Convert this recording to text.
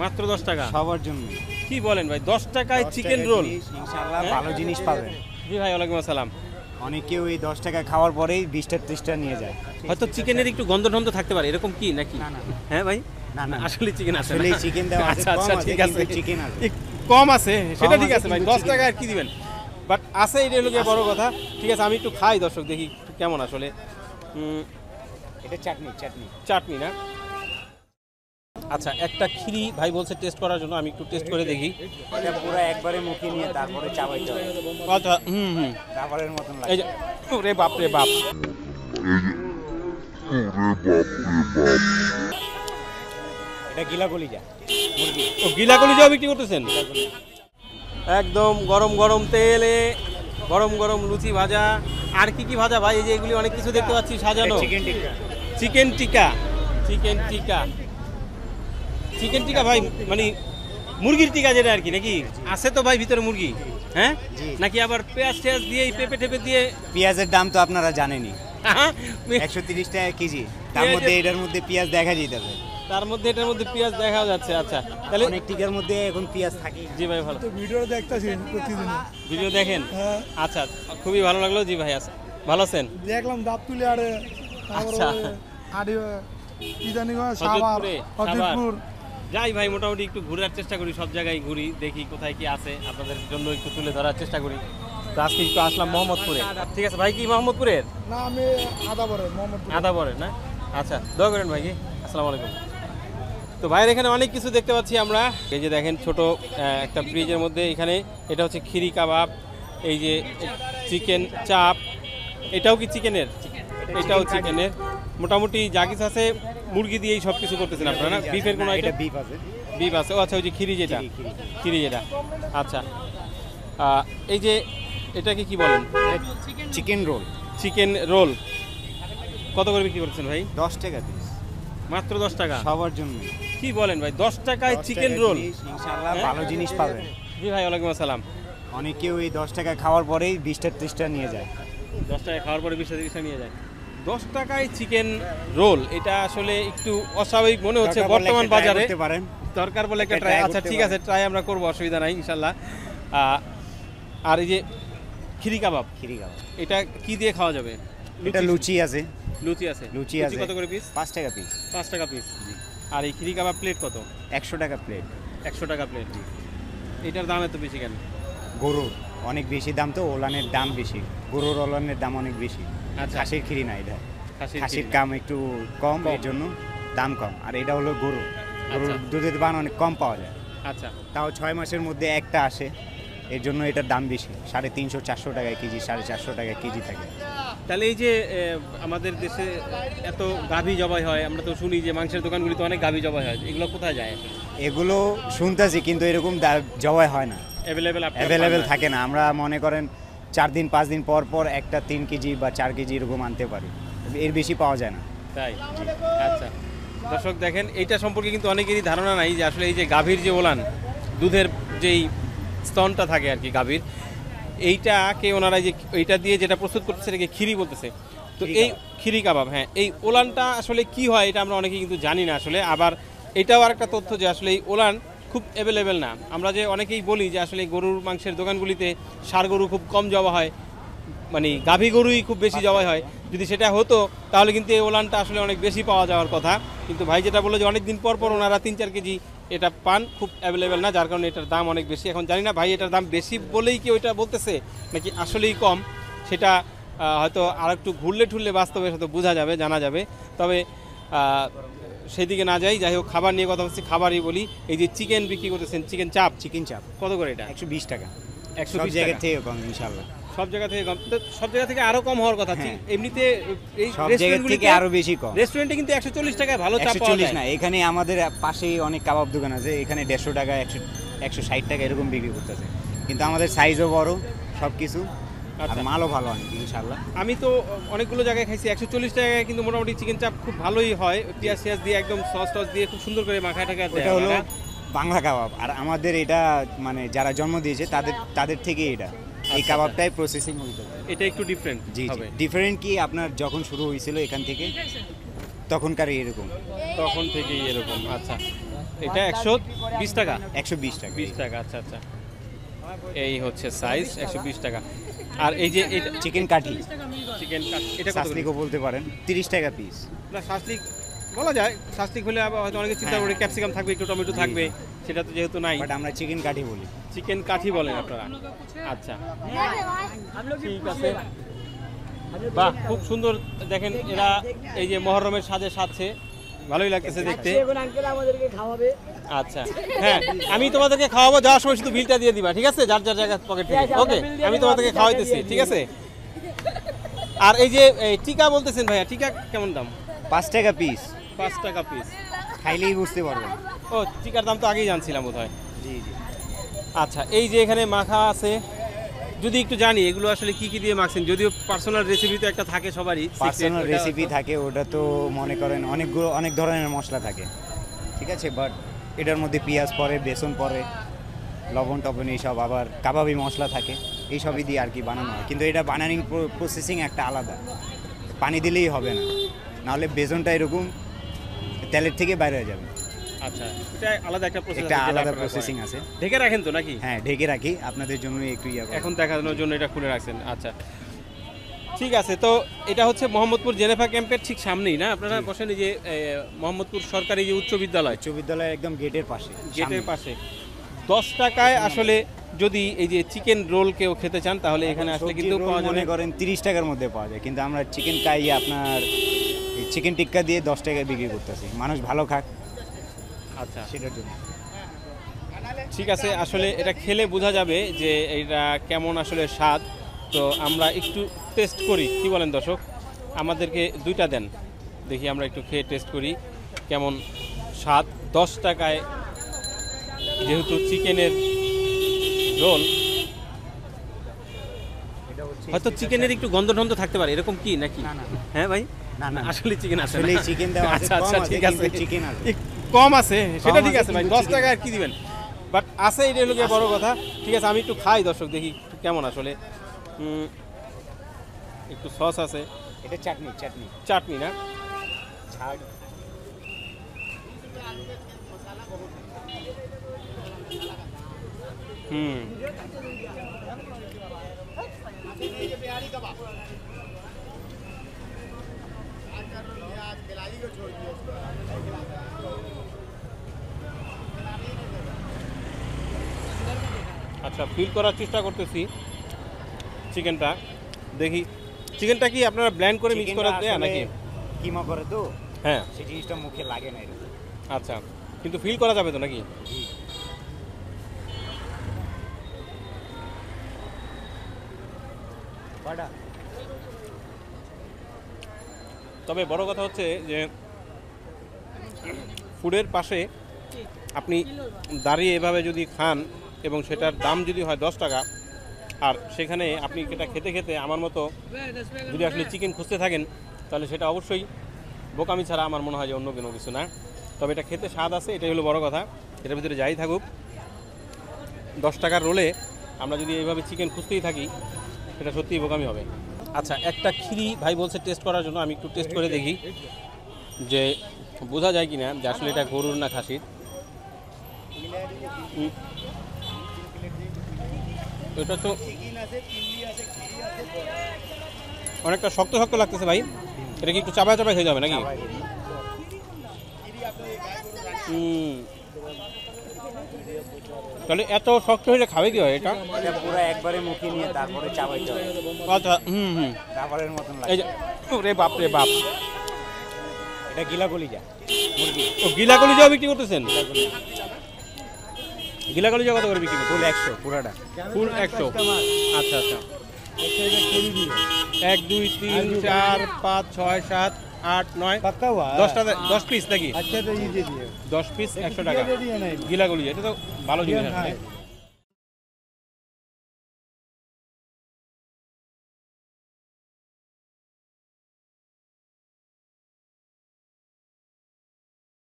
মাত্র 10 টাকা সবার জন্য। কি বলেন ভাই, 10 টাকায় চিকেন রোল? ইনশাআল্লাহ ভালো জিনিস পাবেন। জি ভাই, ওয়ালাইকুম আসসালাম। অনেকেও এই 10 টাকা খাওয়ার পরেই 20টা 30টা নিয়ে যায়। হয়তো চিকেনের একটু গন্ধ টন্ধ থাকতে পারে, এরকম কি নাকি? না না হ্যাঁ ভাই, না না আসলে চিকেন আছে, আসলে চিকেন দেওয়া আছে, আচ্ছা আচ্ছা, কম আছে, ঠিক আছে, কিন্তু চিকেন আছে। কম আছে, সেটা ঠিক আছে, আছে ভাই, কিন্তু 10 chicken টাকা আর কি দিবেন, বাট আছে, এটা হলো গিয়ে বড় কথা। ঠিক আছে, আমি একটু খাই দর্শক, দেখি একটু কেমন আসলে। এটা চাটনি চাটনি চাটনি না? আচ্ছা, একটা খিরি ভাই বলছে টেস্ট করার জন্য, আমি একটু টেস্ট করে দেখি। এটা পুরো একবারে মুখে নিয়ে তারপরে চাবাইতে হবে। আচ্ছা, খাবারের মতন এই লাগে। যে, রে বাপ রে বাপ, এটা গিলা কলিজা মুরগি। ও গিলা কলিজাও বিক্রি করতেছেন? একদম গরম গরম তেলে গরম গরম লুচি ভাজা। আর কি কি ভাজা ভাই? এই যে এগুলি অনেক কিছু দেখতে পাচ্ছি সাজানো। চিকেন টিক্কা। চিকেন টিকা, চিকেন টিকা, চিকেন টিকা ভাই, মানে মুরগির টিকা যেটা আর কি, নাকি? আছে তো ভাই ভিতরে মুরগি, হ্যাঁ? নাকি আবার পেঁয়াজ টেয়াজ দিয়ে পেঁপে টেপে দিয়ে? পেঁয়াজের দাম তো আপনারা জানেনই, 130 টাকা কেজি। তার মধ্যে এটার মধ্যে পেঁয়াজ দেখা যাইতেছে, তার মধ্যে এটার মধ্যে পেঁয়াজ দেখা যাচ্ছে। আচ্ছা, তাহলে অনেক টিকার মধ্যে এখন পেঁয়াজ থাকে। জি ভাই, ভালো ভিডিও দেখতেছি প্রতিদিন। ভিডিও দেখেন? হ্যাঁ। আচ্ছা, খুবই ভালো লাগলো। জি ভাই, আছে, ভালো আছেন? দেখলাম দাপ তুলে আরে আচ্ছা, আড়ি কি জানি সাভার হজরতপুর যাই ভাই, মোটামুটি একটু ঘোরার চেষ্টা করি, সব জায়গায় ঘুরি, দেখি কোথায় কি আছে, আপনাদের জন্য একটু তুলে ধরার চেষ্টা করি। তো আজকে একটু আসলাম মোহাম্মদপুরে। ঠিক আছে ভাই, কি মোহাম্মদপুরের? না, আমি আদাবরের মোহাম্মদপুর। আদাবরের না? আচ্ছা, দোয়া করেন ভাই। কি, আসসালামু আলাইকুম। তো ভাইয়ের এখানে অনেক কিছু দেখতে পাচ্ছি আমরা। এই যে দেখেন, ছোট একটা ফ্রিজের মধ্যে, এখানে এটা হচ্ছে খিরি কাবাব, এই যে চিকেন চাপ, এটাও কি চিকেনের? এটাও চিকেনের। মোটামুটি যা কিছু আছে মুরগি দিয়েই সব কিছু করতেছেন আপনারা, না বিফের কোনো আইটেম? বিফ আছে। বিফ আছে, ও আচ্ছা, ওই যে খিরি যেটা, খিরি। খিরি যেটা, আচ্ছা। এই যে এটাকে কি বলেন? Chicken roll. চিকেন রোল কত করে বিক্রি করছেন ভাই? 10 টাকা পিস। মাত্র 10 টাকা? সবার জন্য। কি বলেন ভাই, 10 টাকায় চিকেন রোল? ইনশাআল্লাহ ভালো জিনিস পাবেন। জি ভাই, ওয়ালাইকুম আসসালাম। অনেকেও এই 10 টাকা খাওয়ার পরেই 20টা 30টা নিয়ে যায়। 10 টাকা খাওয়ার পরে 20-30টা নিয়ে যায়। 10 টাকায় চিকেন রোল, এটা আসলে একটু অস্বাভাবিক মনে হচ্ছে বর্তমান বাজারে। দরকার বলে একটা ট্রাই। আচ্ছা ঠিক আছে, ট্রাই আমরা করবো, অসুবিধা নাই ইনশাল্লাহ। আর এই যে খিরি কাবাব, খিরি কাবাব এটা কি দিয়ে খাওয়া যাবে? এটা লুচি আছে। লুচি আছে। লুচি আছে। কত করে পিস? 5 টাকা পিস। 5 টাকা পিস। আর এই খিরি কাবাব প্লেট কত? 100 টাকা প্লেট। 100 টাকা প্লেট। এটার দাম এত বেশি কেন? গরুর অনেক বেশি দাম, তো ওলানের দাম বেশি, গরুর ওলানের দাম অনেক বেশি। আচ্ছা, খাসির খিরি না, এটা খাসির খিরি। দাম একটু কম, এর জন্য দাম কম। আর এটা হলো গরুর আচ্ছা। দুধের দাম অনেক কম পাওয়া যায়। আচ্ছা, তাও 6 মাসের মধ্যে একটা আসে, এর জন্য এটার দাম বেশি। 350-400 টাকায় কেজি, 450 টাকায় কেজি থাকে। তাহলে এই যে আমাদের দেশে এত গাভী জবাই হয়, আমরা তো শুনি যে মাংসের দোকানগুলিতে অনেক গাভী জবাই হয়, এগুলো কোথায় যায়? এগুলো শুনতেছি, কিন্তু এরকম জবাই হয় না, অ্যাভেলেবেল থাকে না। আমরা মনে করেন 4 দিন 5 দিন পর পর একটা 3 কেজি বা 4 কেজি এরকম আনতে পারি, এর বেশি পাওয়া যায় না। তাই? আচ্ছা, দর্শক দেখেন, এইটা সম্পর্কে কিন্তু অনেকেরই ধারণা নাই যে আসলে এই যে গাভীর যে ওলান, দুধের যেই স্তনটা থাকে আর কি গাভীর, এইটাকে ওনারা যে এইটা দিয়ে যেটা প্রস্তুত করতেছে সেটাকে খিরি বলতেছে। তো এই খিরি কাবাব, হ্যাঁ, এই ওলানটা আসলে কি হয় এটা আমরা অনেকেই কিন্তু জানি না আসলে। আবার এটাও আর একটা তথ্য যে আসলে এই ওলান খুব অ্যাভেলেবেল না। আমরা যে অনেকেই বলি যে আসলে গরুর মাংসের দোকানগুলিতে ষাঁড় গরু খুব কম জবা হয়, মানে গাভী গরুই খুব বেশি জবাই হয়। যদি সেটা হতো তাহলে কিন্তু এই ওলানটা আসলে অনেক বেশি পাওয়া যাওয়ার কথা। কিন্তু ভাই যেটা বললো যে অনেক দিন পর পর ওনারা 3-4 কেজি এটা পান, খুব অ্যাভেলেবেল না, যার কারণে এটার দাম অনেক বেশি। এখন জানি না ভাই এটার দাম বেশি বলেই কি ওইটা বলতেছে নাকি আসলেই কম, সেটা হয়তো আর একটু ঘুরলে ঠুরলে বাস্তবে হয়তো বোঝা যাবে, জানা যাবে। তবে সেদিকে না যাই, যাই হোক, খাবার নিয়ে কথা হচ্ছে, খাবারই বলি। এই যে চিকেন বিক্রি করতেছেন, চিকেন চাপ কত করে এটা? 120 টাকা। 120 জায়গা টাকা থেকে কম ইনশাআল্লাহ। সব জায়গা থেকে কম? সব জায়গা থেকে আরো কম হওয়ার কথা। এমনিতে এই সব জায়গা থেকে আরো বেশি কম। রেস্টুরেন্টে কিন্তু 140 টাকায় ভালো চাপ পাওয়া যায়। 140 না, এখানে আমাদের পাশেই অনেক কাবাব দোকান আছে, এখানে 150 টাকা 160 টাকা এরকম বিক্রি করতেছে। কিন্তু আমাদের সাইজও বড়, সবকিছু, আর মালও ভালো অনেক ইনশাআল্লাহ। আমি তো অনেকগুলো জায়গায় খাইছি 140 টাকায়, কিন্তু মোটামুটি চিকেন চাপ খুব ভালোই হয়, পেঁয়াজ টিয়াজ দিয়ে একদম সস টস দিয়ে খুব সুন্দর করে মাখায় টাকা। এটা হলো বাংলা কাবাব, আর আমাদের এটা মানে যারা জন্ম দিয়েছে তাদের থেকে এটা এই কাবাবটাই প্রসেসিং হইতো। এটা একটু ডিফারেন্ট। জি জি, ডিফারেন্ট কি, আপনার যখন শুরু হয়েছিল এখান থেকে তখনকার এরকম, তখন থেকেই এরকম। আচ্ছা, এটা 120 টাকা 120 টাকা 20 টাকা আচ্ছা আচ্ছা এই হচ্ছে সাইজ 120 টাকা আর এই যে এটা চিকেন কাঠি চিকেন এটা কত করে? শাসলিকও বলতে পারেন 30 টাকা পিস। না শাসলিক বলা যায় শাসলিক হলে আবার হয়তো অনেকে চিন্তা করে ক্যাপসিকাম থাকবে একটু টমেটো থাকবে সেটা তো যেহেতু নাই বাট আমরা চিকেন কাঠি বলি। চিকেন কাঠি বলেন আপনারা আচ্ছা ঠিক আছে বাহ খুব সুন্দর দেখেন এরা এই যে মহরমের সাজে সাজছে ভালোই লাগতেছে দেখতে আচ্ছা হ্যাঁ আমি তোমাদেরকে খাওয়াবো যাওয়ার সময় শুধু বিলটা দিয়ে দিবা ঠিক আছে যার যার জায়গা পকেট থেকে ওকে আমি তোমাদেরকে খাওয়াইতেছি ঠিক আছে আর এই যে টিকা বলতেছেন ভাইয়া টিকা কেমন দাম 5 টাকা পিস 5 টাকা পিস খাইলেই বুঝতে পারবেন। ও টিকার দাম তো আগেই জানছিলাম বোধহয় জি জি আচ্ছা এই যে এখানে মাখা আছে যদি একটু জানি এগুলো আসলে কি কি দিয়ে মাখছেন যদিও পার্সোনাল রেসিপি তো একটা থাকে সবারই পার্সোনাল রেসিপি থাকে ওটা তো মনে করেন অনেক ধরনের মশলা থাকে ঠিক আছে বাট এটার মধ্যে পেঁয়াজ পড়ে বেসন পড়ে লবণ টবণ এইসব আবার কাবাবি মশলা থাকে এইসবই দিয়ে আর কি বানানো হয় কিন্তু এটা বানানিং প্রসেসিং একটা আলাদা পানি দিলেই হবে না নাহলে বেসনটা এরকম তেলের থেকে বাইরে হয়ে যাবে আচ্ছা এটা আলাদা একটা প্রসেস একটা আলাদা প্রসেসিং আছে ঢেকে রাখেন তো নাকি হ্যাঁ ঢেকে রাখি আপনাদের জন্য একটু এখন দেখানোর জন্য এটা খুলে রাখছেন আচ্ছা ঠিক আছে তো এটা হচ্ছে মোহাম্মদপুর জেনেভা ক্যাম্পের ঠিক সামনেই না আপনারা বসেন এই যে মোহাম্মদপুর সরকারি যে উচ্চ বিদ্যালয় একদম গেটের পাশে 10 টাকায় আসলে যদি এই যে চিকেন রোল কেউ খেতে চান তাহলে এখানে আসলে কিন্তু পাওয়া যাবে মনে করেন 30 টাকার মধ্যে পাওয়া যায় কিন্তু আমরা চিকেন কাই আপনার চিকেন টিক্কা দিয়ে 10 টাকায় বিক্রি করতেছি মানুষ ভালো খাক আচ্ছা সেটার জন্য ঠিক আছে আসলে এটা খেলে বোঝা যাবে যে এটা কেমন আসলে স্বাদ তো আমরা একটু টেস্ট করি কি বলেন দর্শক আমাদেরকে দুইটা দেন দেখি আমরা একটু খেয়ে টেস্ট করি কেমন স্বাদ 10 টাকায় যেহেতু চিকেনের রোল হয়তো চিকেনের একটু গন্ধ টন্ধ থাকতে পারে এরকম কি নাকি হ্যাঁ ভাই না না আসলে চিকেন আছে আসলে চিকেন দেওয়া আছে আচ্ছা আচ্ছা ঠিক আছে চিকেন আছে কম আছে সেটা ঠিক আছে ভাই 10 টাকা আর কি দিবেন বাট আছে এটা হলো বড় কথা ঠিক আছে আমি একটু খাই দর্শক দেখি কেমন আসলে একটু সস আছে এটা চাটনি না ঝাল আচ্ছা ফিল করার চেষ্টা করতেছি চিকেনটা দেখি চিকেনটা কি আপনারা ব্লেন্ড করে মিক্স করে দেয়া নাকি কিমা করে তো হ্যাঁ সেই জিনিসটা মুখে লাগে না এরকম আচ্ছা কিন্তু ফিল করা যাবে তো নাকি তবে বড় কথা হচ্ছে যে ফুডের পাশে আপনি দাঁড়িয়ে এভাবে যদি খান এবং সেটার দাম যদি হয় 10 টাকা আর সেখানে আপনি এটা খেতে খেতে আমার মতো যদি আসলে চিকেন খুঁজতে থাকেন তাহলে সেটা অবশ্যই বোকামি ছাড়া আমার মনে হয় যে অন্য কোনো কিছু না তবে এটা খেতে স্বাদ আছে এটাই হলো বড় কথা এটার ভিতরে যাই থাকুক 10 টাকার রোলে আমরা যদি এইভাবে চিকেন খুঁজতেই থাকি সেটা সত্যিই বোকামি হবে আচ্ছা একটা খিরি ভাই বলছে টেস্ট করার জন্য আমি একটু টেস্ট করে দেখি যে বোঝা যায় কিনা যে আসলে এটা গরুর না খাসির এটা তো অনেকটা শক্ত শক্ত লাগতেছে ভাই এটা কি একটু চাপায় চাপায় হয়ে যাবে নাকি তাহলে এত শক্ত হলে খাবে কি হয় এটা পুরো একবারে মুখে নিয়ে তারপরে চাবাইতে হবে আচ্ছা খাবারের মতন এই যে রে বাপ এটা গিলা কলিজা মুরগি ও গিলা কলিজাও বিক্রি করতেছেন গিলা কলিজা কত করে বিক্রি করতেন ফুল 100 পুরাটা ফুল 100 আচ্ছা আচ্ছা 1 2 3 4 5 6 7 8 9 10 পিস নাকি अच्छा तो ये दे दिए 10 পিস 100 টাকা গিলা কলিজা এটা তো ভালো জিনিস